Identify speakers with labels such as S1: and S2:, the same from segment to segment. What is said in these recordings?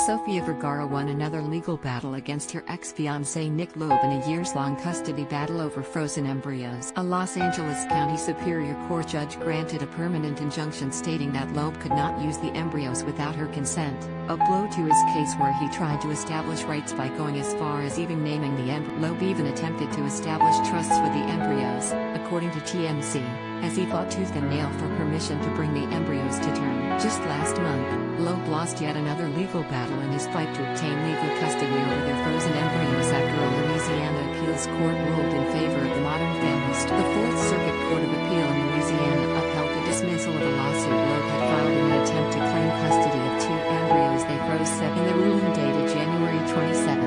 S1: Sofia Vergara won another legal battle against her ex-fiance Nick Loeb in a years-long custody battle over frozen embryos. A Los Angeles County Superior Court judge granted a permanent injunction stating that Loeb could not use the embryos without her consent, a blow to his case where he tried to establish rights by going as far as even naming the embryo. Loeb even attempted to establish trusts for the embryos, according to TMZ, as he fought tooth and nail for permission to bring the embryos to term. Just last month, Loeb lost yet another legal battle in his fight to obtain legal custody over their frozen embryos after a Louisiana appeals court ruled in favor of the Modern Families. The Fourth Circuit Court of Appeal in Louisiana upheld the dismissal of a lawsuit Loeb had filed in an attempt to claim custody of two embryos they froze. In the ruling dated January 27,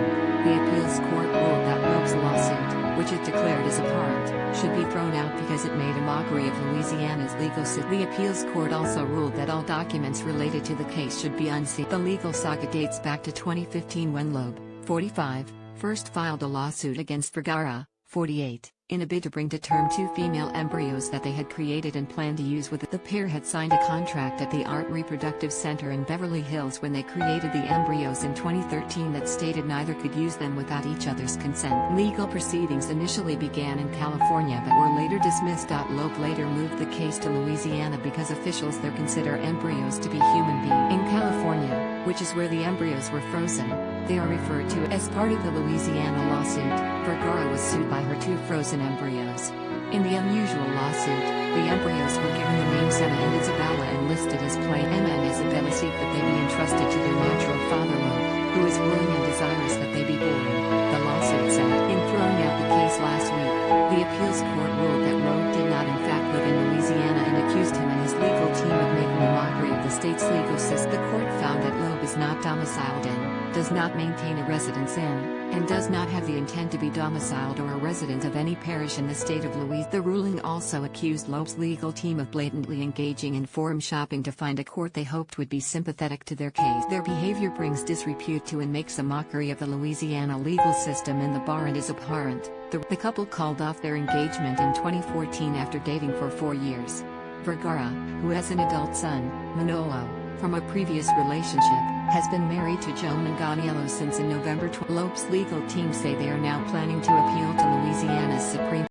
S1: the appeals court ruled that Loeb's lawsuit, which it declared as abhorrent, should be thrown out because it made a mockery of Louisiana's legal system. The appeals court also ruled that all documents related to the case should be unsealed. The legal saga dates back to 2015 when Loeb, 45, first filed a lawsuit against Vergara, 48, in a bid to bring to term two female embryos that they had created and planned to use with it. The pair had signed a contract at the ART Reproductive Center in Beverly Hills when they created the embryos in 2013 that stated neither could use them without each other's consent. Legal proceedings initially began in California but were later dismissed.Loeb later moved the case to Louisiana because officials there consider embryos to be human beings. In California, which is where the embryos were frozen, they are referred to as part of the Louisiana lawsuit. Vergara was sued by her two frozen embryos. In the unusual lawsuit, the embryos were given the names Emma and Isabella and listed as plain. Emma and Isabella seek that they be entrusted to their natural father Loeb, who is willing and desirous that they be born, the lawsuit said. In throwing out the case last week, the appeals court ruled that Loeb did not in fact live in Louisiana and accused him and his legal team of making a mockery of the state's legal system. The court found that Loeb is not domiciled in, does not maintain a residence in, and does not have the intent to be domiciled or a resident of any parish in the state of Louisiana. The ruling also accused Loeb's legal team of blatantly engaging in forum shopping to find a court they hoped would be sympathetic to their case. Their behavior brings disrepute to and makes a mockery of the Louisiana legal system and the bar and is abhorrent. The couple called off their engagement in 2014 after dating for 4 years. Vergara, who has an adult son, Manolo, from a previous relationship, has been married to Joe Manganiello since in November. Loeb's legal team say they are now planning to appeal to Louisiana's Supreme